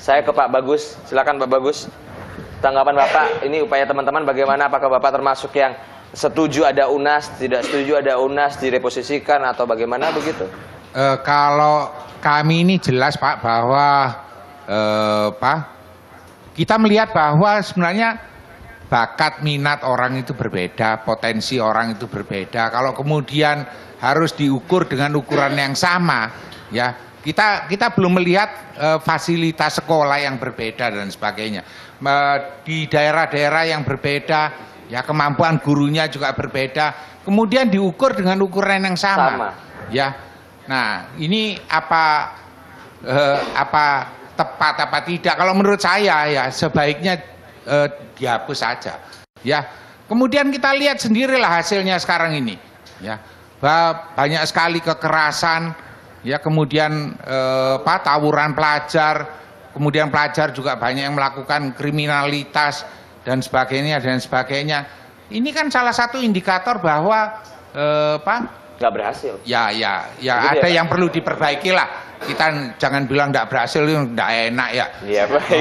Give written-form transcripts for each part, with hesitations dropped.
Saya ke Pak Bagus, silakan Pak Bagus. Tanggapan Bapak, ini upaya teman-teman bagaimana? Apakah Bapak termasuk yang setuju ada UNAS, tidak setuju ada UNAS, direposisikan atau bagaimana begitu? Kalau kami ini jelas Pak bahwa kita melihat bahwa sebenarnya bakat minat orang itu berbeda, potensi orang itu berbeda. Kalau kemudian harus diukur dengan ukuran yang sama, ya kita belum melihat fasilitas sekolah yang berbeda dan sebagainya. Di daerah-daerah yang berbeda, ya kemampuan gurunya juga berbeda. Kemudian diukur dengan ukuran yang sama. Ya, nah ini apa tepat apa tidak? Kalau menurut saya ya sebaiknya dihapus saja. Ya, kemudian kita lihat sendirilah hasilnya sekarang ini. Ya, banyak sekali kekerasan. Ya, kemudian tawuran pelajar, kemudian pelajar juga banyak yang melakukan kriminalitas dan sebagainya dan sebagainya. Ini kan salah satu indikator bahwa nggak berhasil. Ya ada yang perlu diperbaiki lah. Kita jangan bilang nggak berhasil itu nggak enak ya. Iya baik.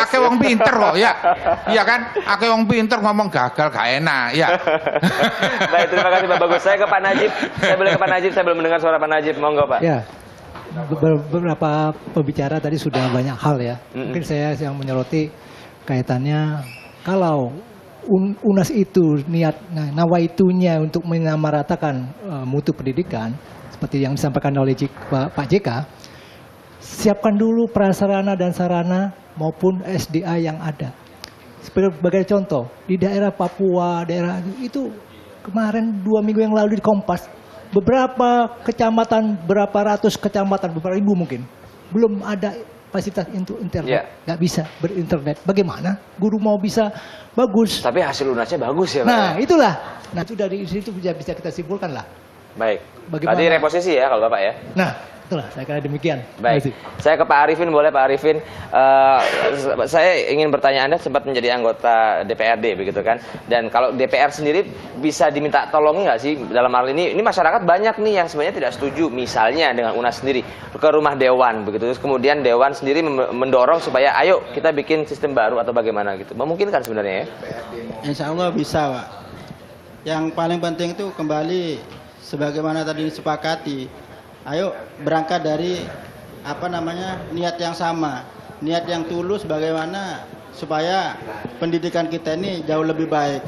Ake wong pinter kok ya. Iya kan? Ake wong pinter ngomong gagal gak enak ya. Baik, terima kasih Pak Bagus. Saya ke Pak Najib. Saya boleh ke Pak Najib, saya belum mendengar suara Pak Najib. Monggo Pak. Ya. Beberapa pembicara tadi sudah banyak hal ya. Mungkin saya yang menyoroti kaitannya kalau UNAS itu niat nawaitunya untuk menyamaratakan mutu pendidikan seperti yang disampaikan oleh Pak JK, siapkan dulu prasarana dan sarana maupun SDA yang ada. Sebagai contoh, di daerah Papua, daerah itu kemarin 2 minggu yang lalu di Kompas, beberapa kecamatan, berapa ratus kecamatan, beberapa ribu mungkin, belum ada fasilitas internet, nggak bisa berinternet. Bagaimana guru mau bisa bagus? Tapi hasil UNASnya bagus ya Pak. Nah itulah, nah itu dari situ bisa kita simpulkan lah. Baik. Bagaimana? Tadi reposisi ya kalau Bapak ya. Nah itulah, saya kira demikian. Baik. Saya ke Pak Arifin, boleh Pak Arifin? Saya ingin bertanya, Anda sempat menjadi anggota DPRD begitu kan? Dan kalau DPR sendiri bisa diminta tolong nggak sih dalam hal ini? Ini masyarakat banyak nih yang sebenarnya tidak setuju, misalnya dengan UNAS sendiri ke rumah Dewan begitu. Terus kemudian Dewan sendiri mendorong supaya ayo kita bikin sistem baru atau bagaimana gitu. Memungkinkan sebenarnya ya? Insya Allah bisa Pak. Yang paling penting itu kembali sebagaimana tadi disepakati. Ayo berangkat dari niat yang sama, niat yang tulus bagaimana supaya pendidikan kita ini jauh lebih baik.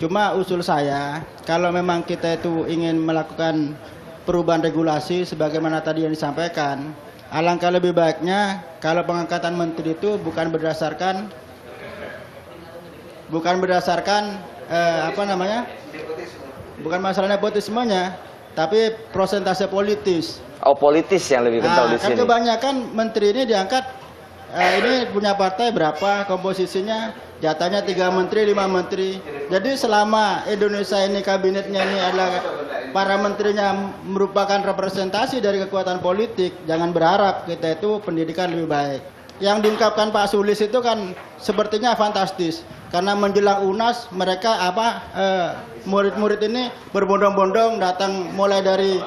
Cuma usul saya, kalau memang kita itu ingin melakukan perubahan regulasi sebagaimana tadi yang disampaikan, alangkah lebih baiknya kalau pengangkatan menteri itu bukan berdasarkan bukan masalah nepotismenya, tapi prosentase politis. Oh, politis yang lebih kental di sini. Kan kebanyakan menteri ini diangkat, ini punya partai berapa, komposisinya, jatahnya 3 menteri, 5 menteri. Jadi selama Indonesia ini kabinetnya ini adalah para menterinya merupakan representasi dari kekuatan politik, jangan berharap kita itu pendidikan lebih baik. Yang diungkapkan Pak Sulis itu kan sepertinya fantastis. Karena menjelang UNAS mereka murid-murid ini berbondong-bondong datang mulai dari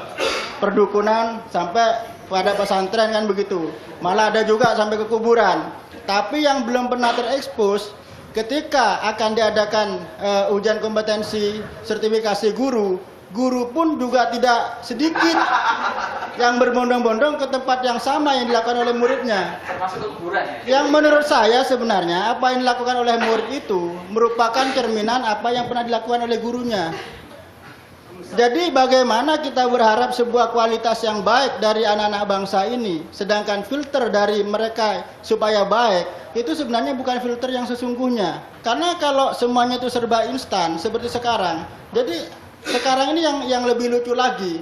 perdukunan sampai pada pesantren kan begitu. Malah ada juga sampai ke kuburan. Tapi yang belum pernah terekspos ketika akan diadakan ujian kompetensi sertifikasi guru, guru pun juga tidak sedikit yang berbondong-bondong ke tempat yang sama yang dilakukan oleh muridnya. Termasuk kuburan ya? Yang menurut saya sebenarnya apa yang dilakukan oleh murid itu merupakan cerminan apa yang pernah dilakukan oleh gurunya. Jadi bagaimana kita berharap sebuah kualitas yang baik dari anak-anak bangsa ini, sedangkan filter dari mereka supaya baik itu sebenarnya bukan filter yang sesungguhnya. Karena kalau semuanya itu serba instan seperti sekarang, jadi sekarang ini yang lebih lucu lagi,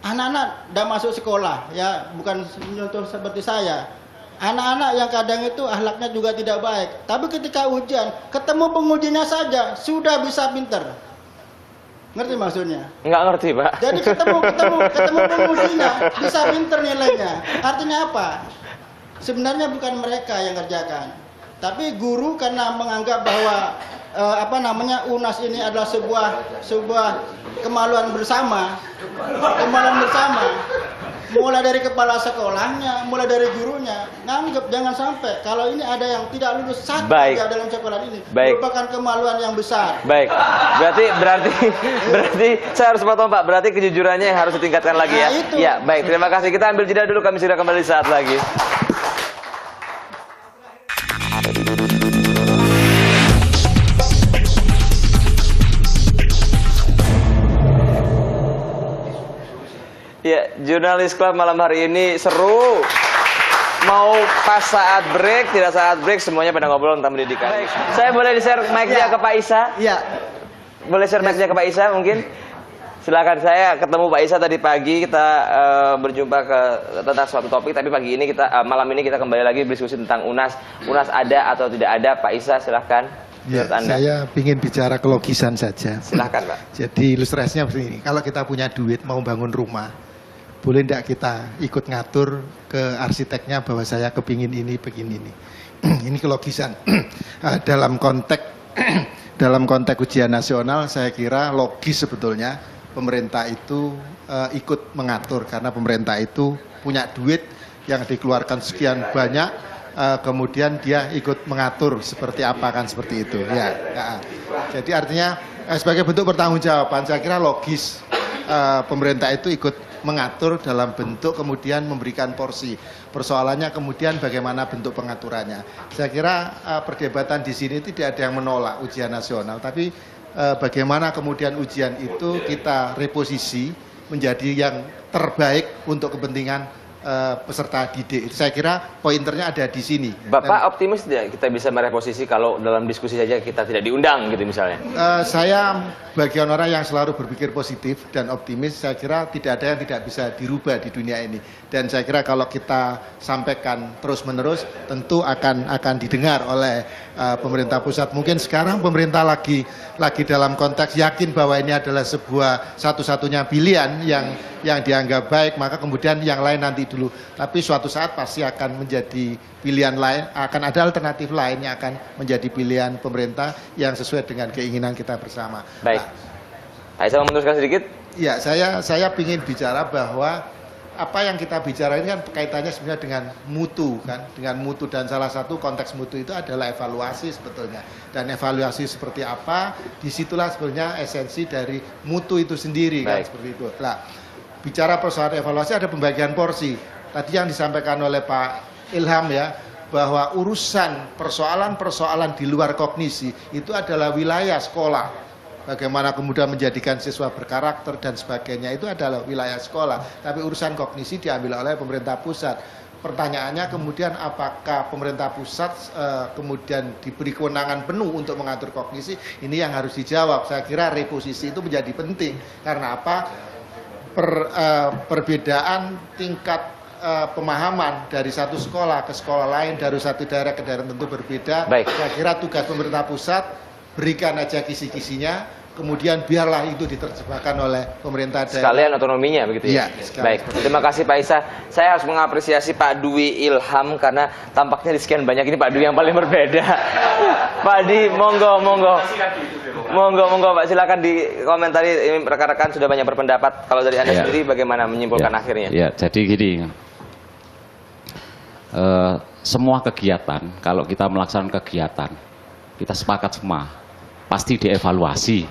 anak-anak udah masuk sekolah, ya bukan contoh seperti saya. Anak-anak yang kadang itu akhlaknya juga tidak baik, tapi ketika ujian ketemu pengujinya saja sudah bisa pinter. Ngerti maksudnya? Nggak ngerti Pak. Jadi ketemu pengujinya bisa pinter nilainya. Artinya apa? Sebenarnya bukan mereka yang kerjakan, tapi guru karena menganggap bahwa UNAS ini adalah sebuah kemaluan bersama, mulai dari kepala sekolahnya, mulai dari gurunya, nganggep jangan sampai kalau ini ada yang tidak lulus satu Baik. aja dalam sekolah ini, Baik. merupakan kemaluan yang besar. Baik, berarti saya harus potong Pak. Berarti kejujurannya yang harus ditingkatkan lagi ya. Nah, itu. Ya, baik. Terima kasih. Kita ambil jeda dulu. Kami segera kembali saat lagi. Ya, Jurnalis Club malam hari ini seru. Mau pas saat break, tidak saat break, semuanya pada ngobrol tentang pendidikan. Baik. Saya boleh di-share mic-nya ke Pak Isa? Iya. Boleh share mic-nya ke Pak Isa mungkin? Silakan, saya ketemu Pak Isa tadi pagi, kita berjumpa tentang suatu topik, tapi pagi ini malam ini kita kembali lagi berdiskusi tentang UNAS. UNAS ada atau tidak ada? Pak Isa, silakan. Ya, saya ingin bicara kelogisan saja. Silahkan Pak. Jadi ilustrasinya seperti ini. Kalau kita punya duit mau bangun rumah, boleh tidak kita ikut ngatur ke arsiteknya bahwa saya kepingin ini, begini ini. Ini kelogisan. Dalam konteks ujian nasional, saya kira logis sebetulnya pemerintah itu ikut mengatur karena pemerintah itu punya duit yang dikeluarkan sekian banyak. Kemudian dia ikut mengatur seperti apa kan seperti itu ya. Jadi artinya sebagai bentuk pertanggungjawaban saya kira logis pemerintah itu ikut mengatur dalam bentuk kemudian memberikan porsi. Persoalannya kemudian bagaimana bentuk pengaturannya. Saya kira perdebatan di sini tidak ada yang menolak ujian nasional, tapi bagaimana kemudian ujian itu kita reposisi menjadi yang terbaik untuk kepentingan peserta didik. Saya kira pointernya ada di sini. Bapak optimis tidak kita bisa mereposisi kalau dalam diskusi saja kita tidak diundang gitu misalnya? Saya bagian orang yang selalu berpikir positif dan optimis. Saya kira tidak ada yang tidak bisa dirubah di dunia ini. Dan saya kira kalau kita sampaikan terus-menerus, tentu akan didengar oleh pemerintah pusat. Mungkin sekarang pemerintah lagi dalam konteks yakin bahwa ini adalah sebuah satu-satunya pilihan yang dianggap baik, maka kemudian yang lain nanti dulu. Tapi suatu saat pasti akan menjadi pilihan lain, akan ada alternatif lain yang akan menjadi pilihan pemerintah yang sesuai dengan keinginan kita bersama. Baik. Nah, saya mau meneruskan sedikit. Ya, saya ingin bicara bahwa apa yang kita bicara ini kan kaitannya sebenarnya dengan mutu kan, dengan mutu, dan salah satu konteks mutu itu adalah evaluasi sebetulnya. Dan evaluasi seperti apa, disitulah sebenarnya esensi dari mutu itu sendiri. Kan, seperti itu. Nah, bicara persoalan evaluasi ada pembagian porsi. Tadi yang disampaikan oleh Pak Ilham ya, bahwa urusan persoalan-persoalan di luar kognisi itu adalah wilayah sekolah. Bagaimana kemudian menjadikan siswa berkarakter dan sebagainya itu adalah wilayah sekolah. Tapi urusan kognisi diambil oleh pemerintah pusat. Pertanyaannya kemudian apakah pemerintah pusat kemudian diberi kewenangan penuh untuk mengatur kognisi? Ini yang harus dijawab. Saya kira reposisi itu menjadi penting. Karena apa? Perbedaan tingkat pemahaman dari satu sekolah ke sekolah lain, dari satu daerah ke daerah tentu berbeda. Baik. Saya kira tugas pemerintah pusat berikan aja kisi-kisinya, kemudian biarlah itu diterjemahkan oleh pemerintah daerah. Sekalian otonominya begitu ya? Baik, terima kasih Pak Isa. Saya harus mengapresiasi Pak Dwi Ilham karena tampaknya di sekian banyak ini Pak Dwi yang paling berbeda. Pak Di, monggo Pak, silakan dikomentari. Ini rekan-rekan sudah banyak berpendapat. Kalau dari Anda sendiri bagaimana menyimpulkan akhirnya? Ya, jadi gini, semua kegiatan, kalau kita melaksanakan kegiatan, kita sepakat semua, pasti dievaluasi,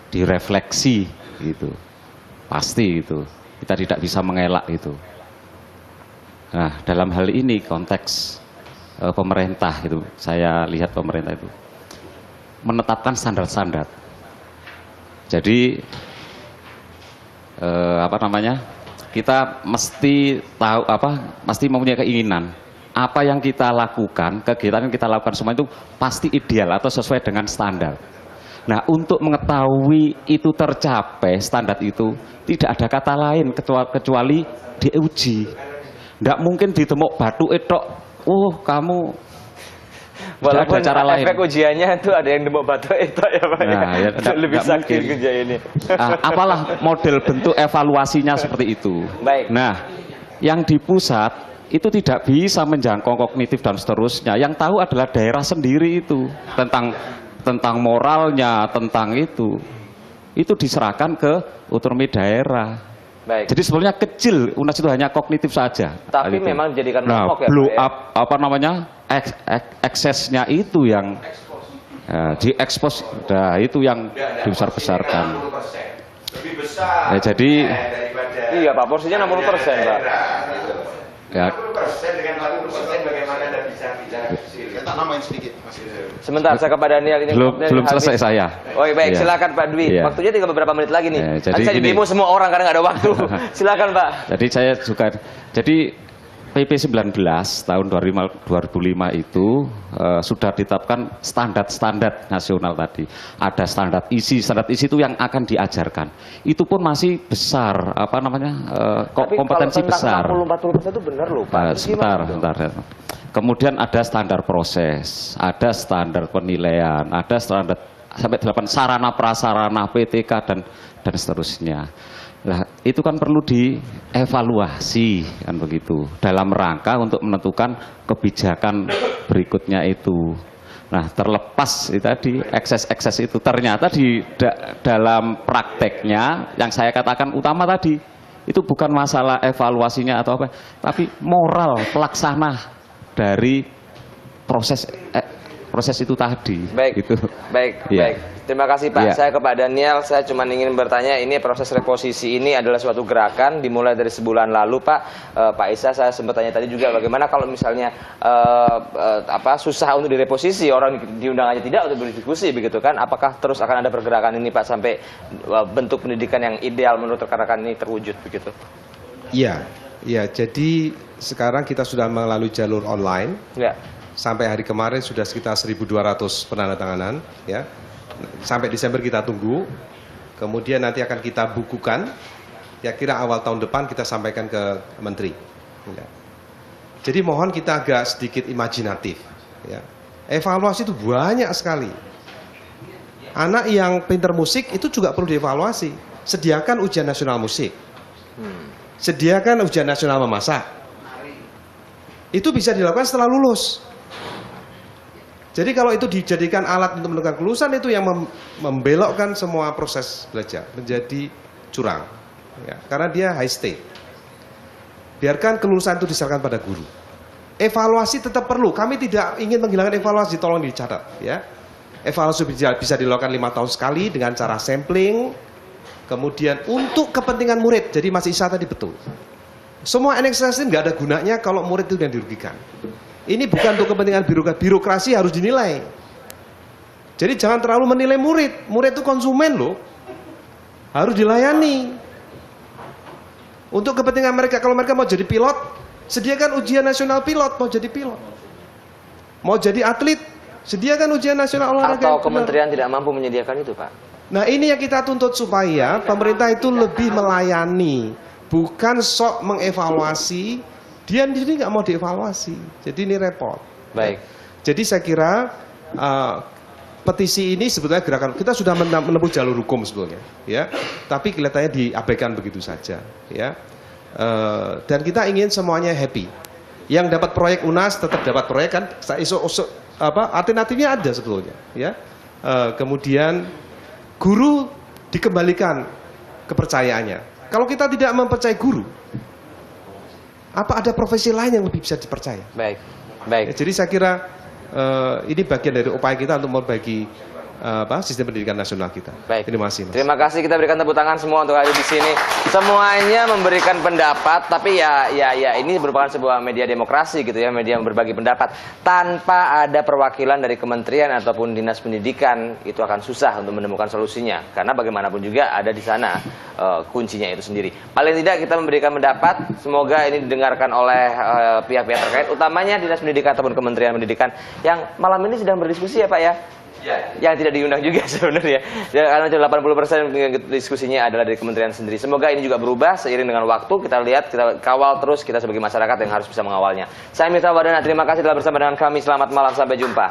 direfleksi, gitu, pasti itu. Kita tidak bisa mengelak itu. Nah, dalam hal ini konteks pemerintah itu, saya lihat pemerintah itu menetapkan standar-standar. Jadi kita mesti tahu mesti mempunyai keinginan. Apa yang kita lakukan, kegiatan yang kita lakukan semua itu pasti ideal atau sesuai dengan standar. Nah, untuk mengetahui itu tercapai standar itu, tidak ada kata lain kecuali diuji. Tidak mungkin ditemuk batu etok, kamu. Walaupun ada cara lain. Efek ujiannya itu ada yang demok batu itu ya Pak. Nah, ya, lebih sakit kerja ini. Apalah model bentuk evaluasinya seperti itu. Baik. Nah, yang di pusat itu tidak bisa menjangkau kognitif dan seterusnya. Yang tahu adalah daerah sendiri itu tentang moralnya, tentang itu diserahkan ke otonomi daerah. Baik. Jadi sebetulnya kecil, UNAS itu hanya kognitif saja. Tapi Gitu. memang dijadikan Nah, momok ya, blow Pak, ya? up apa namanya eksesnya itu yang diekspos, nah itu yang dibesar-besarkan. Lebih besar. Ya, jadi Iya Pak, porsinya 60% Pak. ya, 60% dengan 40% bagaimana Anda bisa bicara kecil? Saya tak namain sedikit, Mas. Sebentar, saya ke Pak Daniel ini. belum selesai saya. Oh baik, Iya. silakan Pak Dwi. Iya. Waktunya tinggal beberapa menit lagi nih. Jadi Nanti saya gini. demo semua orang karena nggak ada waktu. Silakan Pak. Jadi saya juga, jadi PP 19 tahun 2005 itu sudah ditetapkan standar-standar nasional tadi. Ada standar isi itu yang akan diajarkan. Itu pun masih besar, apa namanya, kompetensi besar. Tapi kalau 60-40% itu benar loh Pak. Terus Sebentar. gimana? Kemudian ada standar proses, ada standar penilaian, ada standar sampai 8 sarana prasarana PTK dan seterusnya. Nah, itu kan perlu dievaluasi kan begitu dalam rangka untuk menentukan kebijakan berikutnya itu. Nah, terlepas itu tadi ekses itu ternyata dalam prakteknya yang saya katakan utama tadi itu bukan masalah evaluasinya atau apa, tapi moral pelaksana dari proses itu tadi. Baik, gitu. baik, Iya. baik. Terima kasih Pak. Iya. Saya ke Pak Daniel. Saya cuma ingin bertanya, ini proses reposisi ini adalah suatu gerakan dimulai dari sebulan lalu Pak. Pak Isa, saya sempat tanya tadi juga bagaimana kalau misalnya susah untuk direposisi, orang diundang aja tidak untuk berdiskusi begitu kan? Apakah terus akan ada pergerakan ini Pak sampai bentuk pendidikan yang ideal menurut rekan-rekan ini terwujud begitu? Iya, iya. Jadi sekarang kita sudah melalui jalur online. Ya. Sampai hari kemarin sudah sekitar 1.200 penandatanganan, ya. Sampai Desember kita tunggu. Kemudian nanti akan kita bukukan. Ya kira awal tahun depan kita sampaikan ke Menteri. Ya. Jadi mohon kita agak sedikit imajinatif. Ya. Evaluasi itu banyak sekali. Anak yang pinter musik itu juga perlu dievaluasi. Sediakan ujian nasional musik. Sediakan ujian nasional memasak. Itu bisa dilakukan setelah lulus. Jadi kalau itu dijadikan alat untuk menentukan kelulusan, itu yang membelokkan semua proses belajar menjadi curang. Ya, karena dia high state. Biarkan kelulusan itu diserahkan pada guru. Evaluasi tetap perlu. Kami tidak ingin menghilangkan evaluasi, tolong dicatat. Ya. Evaluasi bisa dilakukan 5 tahun sekali dengan cara sampling. Kemudian untuk kepentingan murid. Jadi Mas Isa tadi betul. Semua NXS nggak ada gunanya kalau murid itu yang dirugikan. Ini bukan untuk kepentingan birokrasi, harus dinilai. Jadi jangan terlalu menilai murid. Murid itu konsumen loh. Harus dilayani. Untuk kepentingan mereka, kalau mereka mau jadi pilot, sediakan ujian nasional pilot, mau jadi pilot. Mau jadi atlet, sediakan ujian nasional olahraga. Atau kementerian tidak mampu menyediakan itu Pak? Nah ini yang kita tuntut supaya pemerintah itu lebih melayani. Bukan sok mengevaluasi, dia sendiri nggak mau dievaluasi. Jadi ini repot. Baik. Jadi saya kira petisi ini sebetulnya gerakan kita sudah menempuh jalur hukum sebetulnya, ya. Tapi kelihatannya diabaikan begitu saja, ya. Dan kita ingin semuanya happy. Yang dapat proyek UNAS tetap dapat proyek kan. Alternatifnya ada sebetulnya, ya. Kemudian guru dikembalikan kepercayaannya. Kalau kita tidak mempercayai guru, apa ada profesi lain yang lebih bisa dipercaya? Baik, baik. Jadi saya kira ini bagian dari upaya kita untuk memperbaiki sistem pendidikan nasional kita. Baik. Terima kasih, Mas. Terima kasih, kita berikan tepuk tangan semua untuk hadir di sini. Semuanya memberikan pendapat, tapi ya ini merupakan sebuah media demokrasi gitu ya, media yang berbagi pendapat. Tanpa ada perwakilan dari kementerian ataupun dinas pendidikan, itu akan susah untuk menemukan solusinya. Karena bagaimanapun juga ada di sana kuncinya itu sendiri. Paling tidak kita memberikan pendapat, semoga ini didengarkan oleh pihak-pihak terkait, utamanya dinas pendidikan ataupun kementerian pendidikan yang malam ini sedang berdiskusi ya Pak ya. Yang tidak diundang juga sebenarnya karena 80% diskusinya adalah dari kementerian sendiri. Semoga ini juga berubah seiring dengan waktu. Kita lihat, kita kawal terus, kita sebagai masyarakat yang harus bisa mengawalnya. Saya Mirta Wadana, terima kasih telah bersama dengan kami. Selamat malam, sampai jumpa.